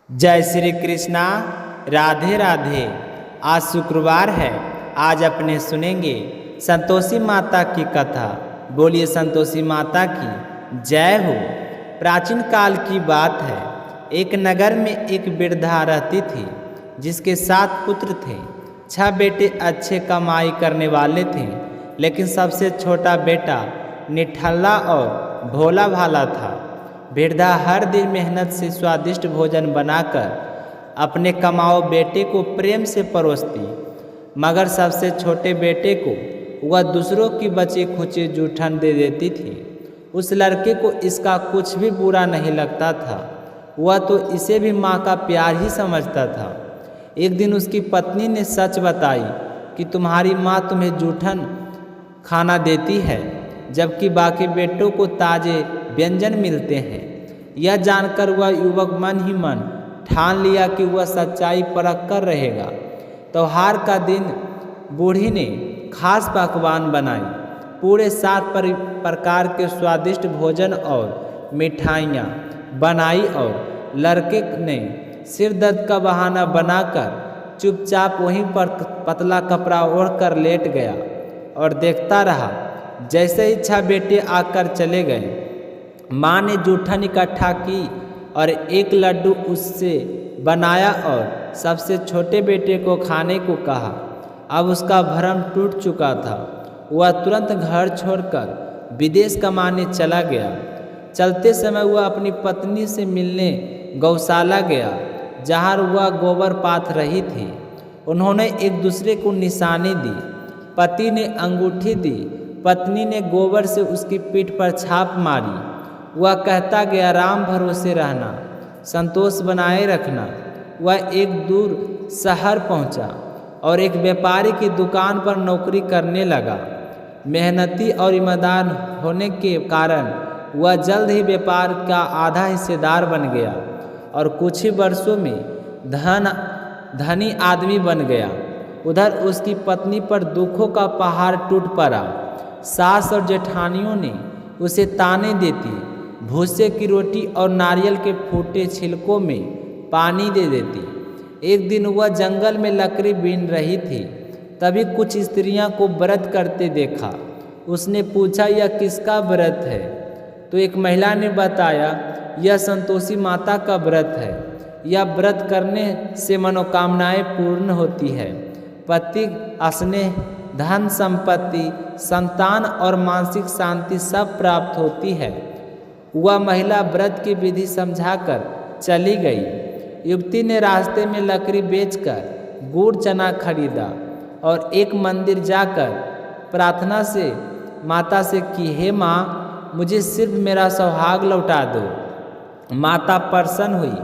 जय श्री कृष्णा। राधे राधे। आज शुक्रवार है। आज अपने सुनेंगे संतोषी माता की कथा। बोलिए संतोषी माता की जय हो। प्राचीन काल की बात है। एक नगर में एक वृद्धा रहती थी जिसके 7 पुत्र थे। 6 बेटे अच्छे कमाई करने वाले थे, लेकिन सबसे छोटा बेटा निठल्ला और भोला भाला था। वृद्धा हर दिन मेहनत से स्वादिष्ट भोजन बनाकर अपने कमाओ बेटे को प्रेम से परोसती, मगर सबसे छोटे बेटे को वह दूसरों की बचे खुचे जूठन दे देती थी। उस लड़के को इसका कुछ भी बुरा नहीं लगता था। वह तो इसे भी माँ का प्यार ही समझता था। एक दिन उसकी पत्नी ने सच बताई कि तुम्हारी माँ तुम्हें जूठन खाना देती है, जबकि बाकी बेटों को ताजे व्यंजन मिलते हैं। यह जानकर वह युवक मन ही मन ठान लिया कि वह सच्चाई परख कर रहेगा। त्योहार का दिन बूढ़ी ने खास पकवान बनाई। पूरे 7 प्रकार के स्वादिष्ट भोजन और मिठाइयाँ बनाई और लड़के ने सिर दर्द का बहाना बनाकर चुपचाप वहीं पर पतला कपड़ा ओढ़कर लेट गया और देखता रहा। जैसे ही 6 बेटे आकर चले गए, माँ ने जूठन इकट्ठा की और एक लड्डू उससे बनाया और सबसे छोटे बेटे को खाने को कहा। अब उसका भ्रम टूट चुका था। वह तुरंत घर छोड़कर विदेश कमाने चला गया। चलते समय वह अपनी पत्नी से मिलने गौशाला गया, जहाँ वह गोबर पाथ रही थी। उन्होंने एक दूसरे को निशानी दी। पति ने अंगूठी दी, पत्नी ने गोबर से उसकी पीठ पर छाप मारी। वह कहता गया, राम भरोसे रहना, संतोष बनाए रखना। वह एक दूर शहर पहुंचा और एक व्यापारी की दुकान पर नौकरी करने लगा। मेहनती और ईमानदार होने के कारण वह जल्द ही व्यापार का आधा हिस्सेदार बन गया और कुछ ही वर्षों में धनी आदमी बन गया। उधर उसकी पत्नी पर दुखों का पहाड़ टूट पड़ा। सास और जेठानियों ने उसे ताने देती, भूसे की रोटी और नारियल के फूटे छिलकों में पानी दे देती। एक दिन वह जंगल में लकड़ी बीन रही थी, तभी कुछ स्त्रियां को व्रत करते देखा। उसने पूछा, यह किसका व्रत है? तो एक महिला ने बताया, यह संतोषी माता का व्रत है। यह व्रत करने से मनोकामनाएं पूर्ण होती है। पति, स्नेह, धन संपत्ति, संतान और मानसिक शांति सब प्राप्त होती है। वह महिला व्रत की विधि समझाकर चली गई। युवती ने रास्ते में लकड़ी बेचकर गुड़ चना खरीदा और एक मंदिर जाकर प्रार्थना से माता से की, हे माँ, मुझे सिर्फ मेरा सौभाग्य लौटा दो। माता प्रसन्न हुई।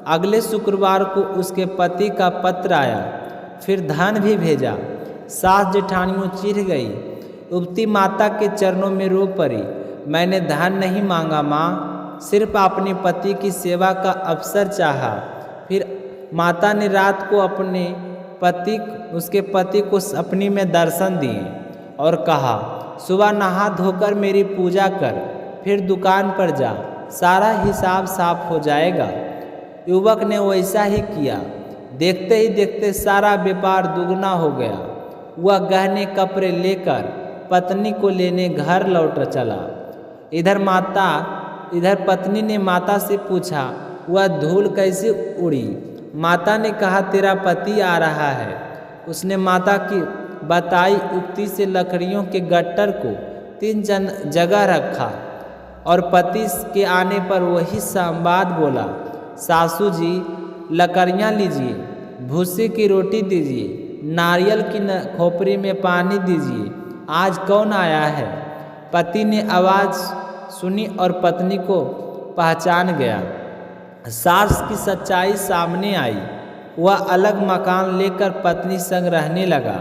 अगले शुक्रवार को उसके पति का पत्र आया, फिर धन भी भेजा। सास जेठानियों चिढ़ गई। युवती माता के चरणों में रो पड़ी, मैंने धन नहीं मांगा माँ, सिर्फ अपने पति की सेवा का अवसर चाहा। फिर माता ने रात को उसके पति को सपने में दर्शन दिए और कहा, सुबह नहा धोकर मेरी पूजा कर, फिर दुकान पर जा, सारा हिसाब साफ हो जाएगा। युवक ने वैसा ही किया। देखते ही देखते सारा व्यापार दुगना हो गया। वह गहने कपड़े लेकर पत्नी को लेने घर लौट चला। इधर पत्नी ने माता से पूछा, वह धूल कैसे उड़ी? माता ने कहा, तेरा पति आ रहा है। उसने माता की बताई उक्ति से लकड़ियों के गट्टर को 3 जगह रखा और पति के आने पर वही संवाद बोला, सासू जी, लकड़ियाँ लीजिए, भूसे की रोटी दीजिए, नारियल की खोपड़ी में पानी दीजिए, आज कौन आया है? पति ने आवाज़ सुनी और पत्नी को पहचान गया। सास की सच्चाई सामने आई। वह अलग मकान लेकर पत्नी संग रहने लगा।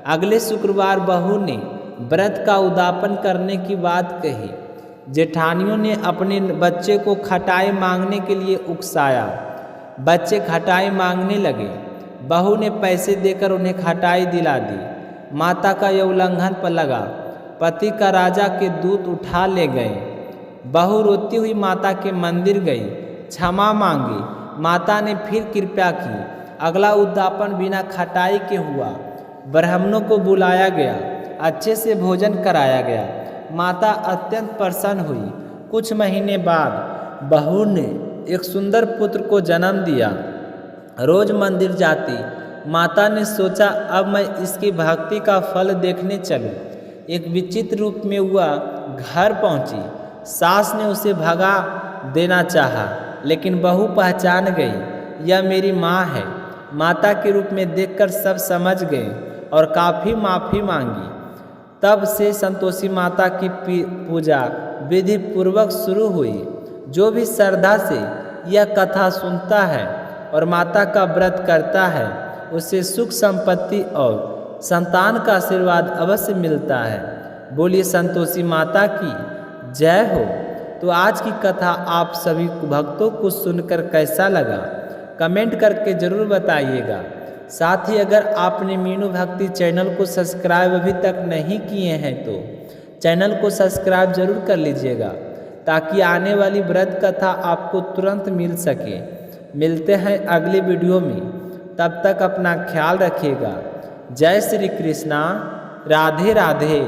अगले शुक्रवार बहू ने व्रत का उद्यापन करने की बात कही। जेठानियों ने अपने बच्चे को खटाई मांगने के लिए उकसाया। बच्चे खटाई मांगने लगे। बहू ने पैसे देकर उन्हें खटाई दिला दी। माता का यह उल्लंघन पर लगा। पति का राजा के दूत उठा ले गए। बहू रोती हुई माता के मंदिर गई, क्षमा मांगी। माता ने फिर कृपा की। अगला उद्यापन बिना खटाई के हुआ। ब्राह्मणों को बुलाया गया, अच्छे से भोजन कराया गया। माता अत्यंत प्रसन्न हुई। कुछ महीने बाद बहू ने एक सुंदर पुत्र को जन्म दिया। रोज मंदिर जाती। माता ने सोचा अब मैं इसकी भक्ति का फल देखने चलूं। एक विचित्र रूप में हुआ घर पहुंची। सास ने उसे भगा देना चाहा, लेकिन बहू पहचान गई, यह मेरी माँ है। माता के रूप में देखकर सब समझ गए और काफ़ी माफ़ी मांगी। तब से संतोषी माता की पूजा विधि पूर्वक शुरू हुई। जो भी श्रद्धा से यह कथा सुनता है और माता का व्रत करता है, उसे सुख संपत्ति और संतान का आशीर्वाद अवश्य मिलता है। बोलिए संतोषी माता की जय हो। तो आज की कथा आप सभी भक्तों को सुनकर कैसा लगा, कमेंट करके ज़रूर बताइएगा। साथ ही अगर आपने मीनू भक्ति चैनल को सब्सक्राइब अभी तक नहीं किए हैं तो चैनल को सब्सक्राइब जरूर कर लीजिएगा, ताकि आने वाली व्रत कथा आपको तुरंत मिल सके। मिलते हैं अगली वीडियो में, तब तक अपना ख्याल रखिएगा। जय श्री कृष्णा, राधे राधे।